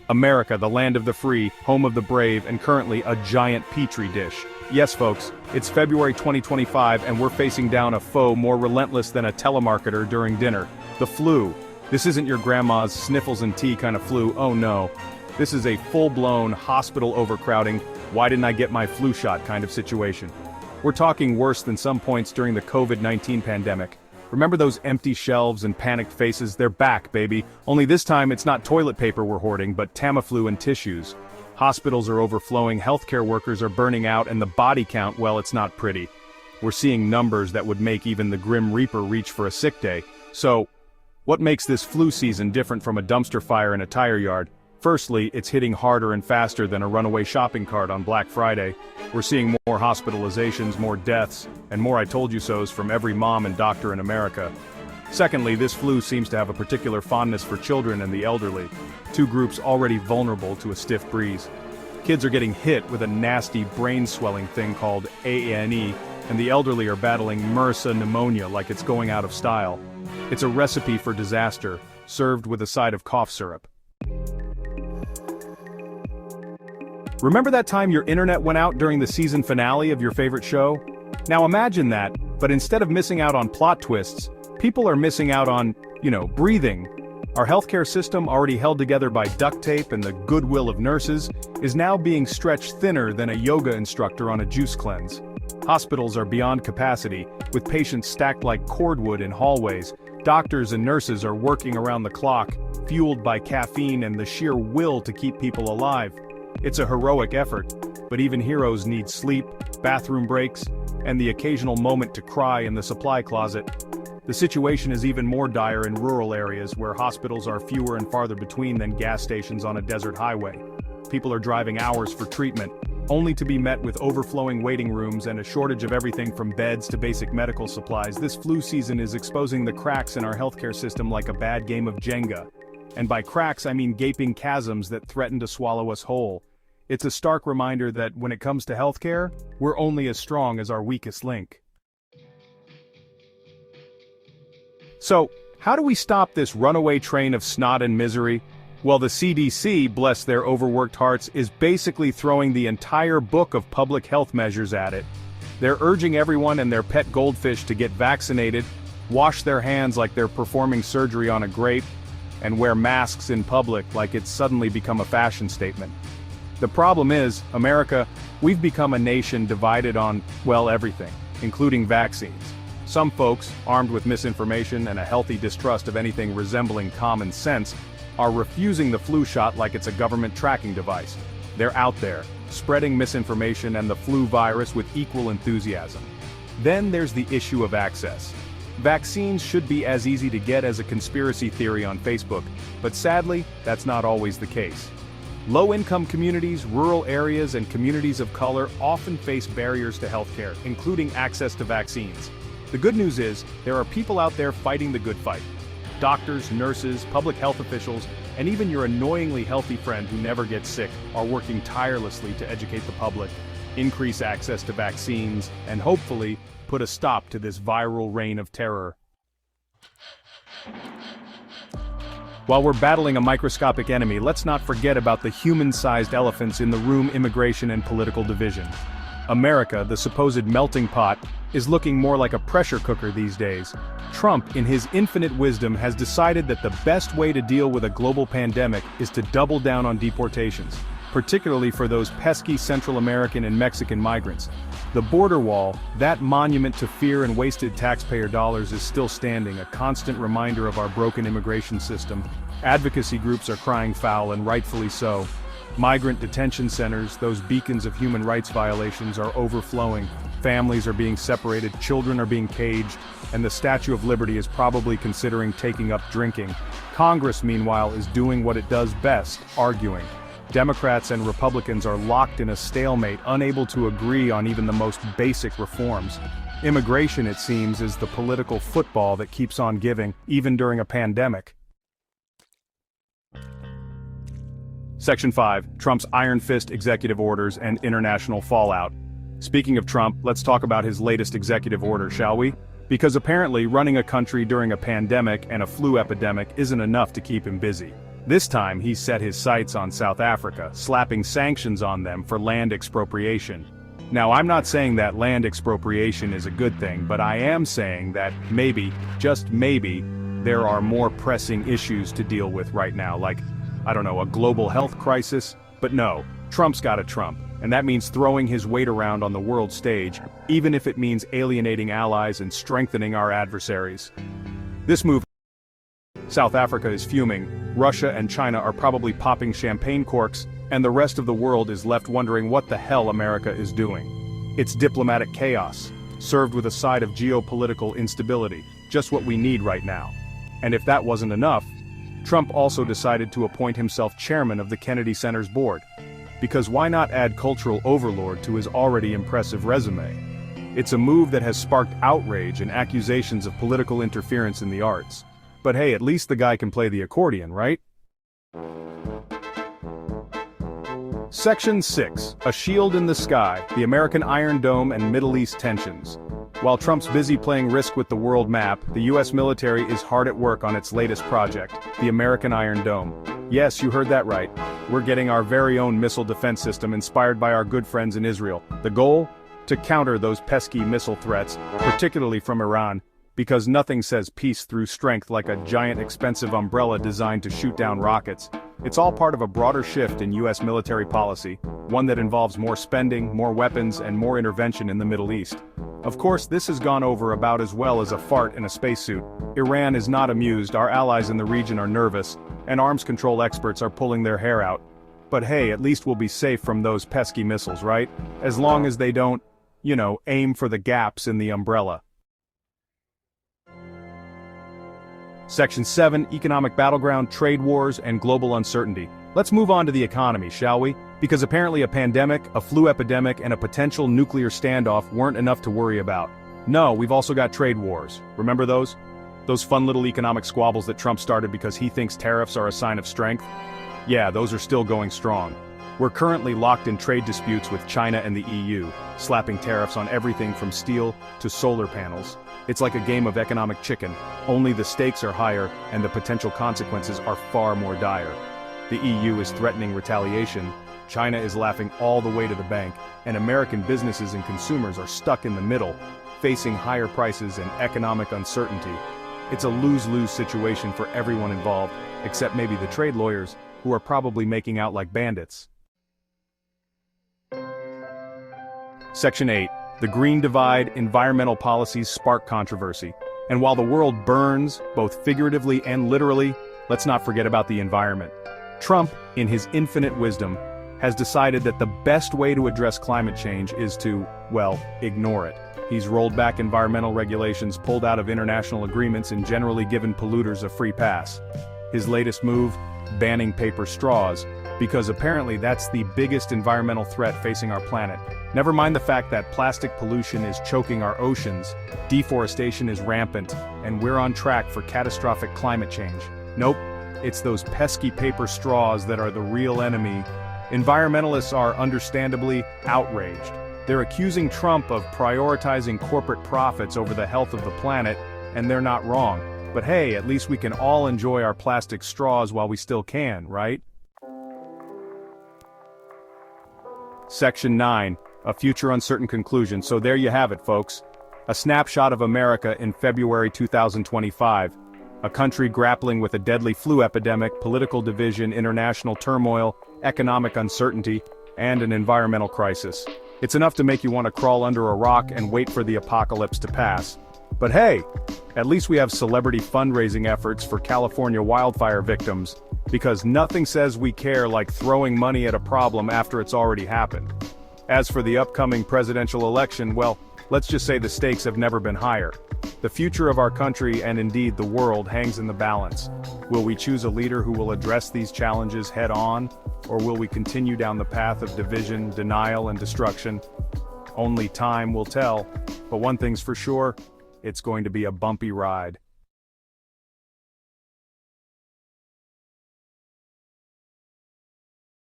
America, the land of the free, home of the brave, and currently a giant petri dish. Yes folks, it's February 2025 and we're facing down a foe more relentless than a telemarketer during dinner. The flu. This isn't your grandma's sniffles and tea kind of flu, oh no. This is a full-blown, hospital overcrowding, why didn't I get my flu shot kind of situation. We're talking worse than some points during the COVID-19 pandemic. Remember those empty shelves and panicked faces? They're back, baby. Only this time it's not toilet paper we're hoarding, but Tamiflu and tissues. Hospitals are overflowing, healthcare workers are burning out, and the body count, well, it's not pretty. We're seeing numbers that would make even the Grim Reaper reach for a sick day. So, what makes this flu season different from a dumpster fire in a tire yard? Firstly, it's hitting harder and faster than a runaway shopping cart on Black Friday. We're seeing more hospitalizations, more deaths, and more I told you so's from every mom and doctor in America. Secondly, this flu seems to have a particular fondness for children and the elderly, two groups already vulnerable to a stiff breeze. Kids are getting hit with a nasty brain-swelling thing called ANE, and the elderly are battling MRSA pneumonia like it's going out of style. It's a recipe for disaster, served with a side of cough syrup. Remember that time your internet went out during the season finale of your favorite show? Now imagine that, but instead of missing out on plot twists, people are missing out on, breathing. Our healthcare system, already held together by duct tape and the goodwill of nurses, is now being stretched thinner than a yoga instructor on a juice cleanse. Hospitals are beyond capacity, with patients stacked like cordwood in hallways. Doctors and nurses are working around the clock, fueled by caffeine and the sheer will to keep people alive. It's a heroic effort, but even heroes need sleep, bathroom breaks, and the occasional moment to cry in the supply closet. The situation is even more dire in rural areas where hospitals are fewer and farther between than gas stations on a desert highway. People are driving hours for treatment, only to be met with overflowing waiting rooms and a shortage of everything from beds to basic medical supplies. This flu season is exposing the cracks in our healthcare system like a bad game of Jenga. And by cracks I mean gaping chasms that threaten to swallow us whole. It's a stark reminder that when it comes to healthcare, we're only as strong as our weakest link. So, how do we stop this runaway train of snot and misery? Well, the CDC, bless their overworked hearts, is basically throwing the entire book of public health measures at it. They're urging everyone and their pet goldfish to get vaccinated, wash their hands like they're performing surgery on a grape, and wear masks in public like it's suddenly become a fashion statement. The problem is, America, we've become a nation divided on, well, everything, including vaccines. Some folks, armed with misinformation and a healthy distrust of anything resembling common sense, are refusing the flu shot like it's a government tracking device. They're out there, spreading misinformation and the flu virus with equal enthusiasm. Then there's the issue of access. Vaccines should be as easy to get as a conspiracy theory on Facebook, but sadly, that's not always the case. Low-income communities, rural areas, and communities of color often face barriers to healthcare, including access to vaccines. The good news is, there are people out there fighting the good fight. Doctors, nurses, public health officials, and even your annoyingly healthy friend who never gets sick are working tirelessly to educate the public, increase access to vaccines, and hopefully, put a stop to this viral reign of terror. While we're battling a microscopic enemy, let's not forget about the human-sized elephants in the room: immigration and political division. America, the supposed melting pot, is looking more like a pressure cooker these days. Trump, in his infinite wisdom, has decided that the best way to deal with a global pandemic is to double down on deportations, particularly for those pesky Central American and Mexican migrants. The border wall, that monument to fear and wasted taxpayer dollars, is still standing, a constant reminder of our broken immigration system. Advocacy groups are crying foul, and rightfully so. Migrant detention centers, those beacons of human rights violations, are overflowing. Families are being separated, children are being caged, and the Statue of Liberty is probably considering taking up drinking. Congress, meanwhile, is doing what it does best: arguing. Democrats and Republicans are locked in a stalemate, unable to agree on even the most basic reforms. Immigration, it seems, is the political football that keeps on giving, even during a pandemic. Section 5, Trump's Iron Fist executive orders and international fallout. Speaking of Trump, let's talk about his latest executive order, shall we? Because apparently running a country during a pandemic and a flu epidemic isn't enough to keep him busy. This time he set his sights on South Africa, slapping sanctions on them for land expropriation. Now I'm not saying that land expropriation is a good thing, but I am saying that maybe, just maybe, there are more pressing issues to deal with right now, like, I don't know, a global health crisis. But no, Trump's got a Trump, and that means throwing his weight around on the world stage, even if it means alienating allies and strengthening our adversaries. This move, South Africa is fuming, Russia and China are probably popping champagne corks, and the rest of the world is left wondering what the hell America is doing. It's diplomatic chaos, served with a side of geopolitical instability, just what we need right now. And if that wasn't enough, Trump also decided to appoint himself chairman of the Kennedy Center's board. Because why not add cultural overlord to his already impressive resume? It's a move that has sparked outrage and accusations of political interference in the arts. But hey, at least the guy can play the accordion, right? Section 6, A Shield in the Sky, the American Iron Dome and Middle East Tensions. While Trump's busy playing Risk with the world map, the US military is hard at work on its latest project, the American Iron Dome. Yes, you heard that right. We're getting our very own missile defense system inspired by our good friends in Israel. The goal? To counter those pesky missile threats, particularly from Iran, because nothing says peace through strength like a giant expensive umbrella designed to shoot down rockets. It's all part of a broader shift in US military policy, one that involves more spending, more weapons, and more intervention in the Middle East. Of course, this has gone over about as well as a fart in a spacesuit. Iran is not amused, our allies in the region are nervous, and arms control experts are pulling their hair out. But hey, at least we'll be safe from those pesky missiles, right? As long as they don't, aim for the gaps in the umbrella. Section 7, Economic Battleground, Trade Wars, and Global Uncertainty. Let's move on to the economy, shall we? Because apparently a pandemic, a flu epidemic, and a potential nuclear standoff weren't enough to worry about. No, we've also got trade wars. Remember those? Those fun little economic squabbles that Trump started because he thinks tariffs are a sign of strength? Yeah, those are still going strong. We're currently locked in trade disputes with China and the EU, slapping tariffs on everything from steel to solar panels. It's like a game of economic chicken, only the stakes are higher and the potential consequences are far more dire. The EU is threatening retaliation, China is laughing all the way to the bank, and American businesses and consumers are stuck in the middle, facing higher prices and economic uncertainty. It's a lose-lose situation for everyone involved, except maybe the trade lawyers, who are probably making out like bandits. Section 8. The Green Divide, Environmental Policies Spark Controversy. And while the world burns, both figuratively and literally, let's not forget about the environment. Trump, in his infinite wisdom, has decided that the best way to address climate change is to, well, ignore it. He's rolled back environmental regulations, pulled out of international agreements, and generally given polluters a free pass. His latest move? Banning paper straws, because apparently that's the biggest environmental threat facing our planet. Never mind the fact that plastic pollution is choking our oceans, deforestation is rampant, and we're on track for catastrophic climate change. Nope, it's those pesky paper straws that are the real enemy. Environmentalists are understandably outraged. They're accusing Trump of prioritizing corporate profits over the health of the planet, and they're not wrong. But hey, at least we can all enjoy our plastic straws while we still can, right? Section 9. A future uncertain conclusion. So there you have it, folks. A snapshot of America in February 2025. A country grappling with a deadly flu epidemic, political division, international turmoil, economic uncertainty, and an environmental crisis. It's enough to make you want to crawl under a rock and wait for the apocalypse to pass. But hey, at least we have celebrity fundraising efforts for California wildfire victims, because nothing says we care like throwing money at a problem after it's already happened. As for the upcoming presidential election, well, let's just say the stakes have never been higher. The future of our country and indeed the world hangs in the balance. Will we choose a leader who will address these challenges head on, or will we continue down the path of division, denial, and destruction? Only time will tell, but one thing's for sure, it's going to be a bumpy ride.